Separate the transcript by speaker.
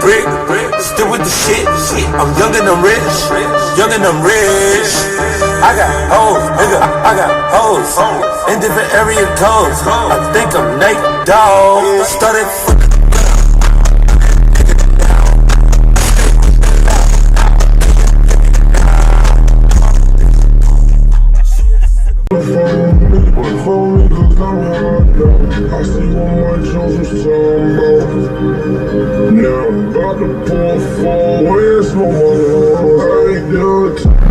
Speaker 1: brick, still with the shit. I'm young and I'm rich, young and I'm rich. I got hoes, nigga, I got hoes in different area codes. I think I'm Nate Dogg. Started
Speaker 2: I see what my Jones was talking about. Now I'm about to pull 4 ways, no one I ain't done.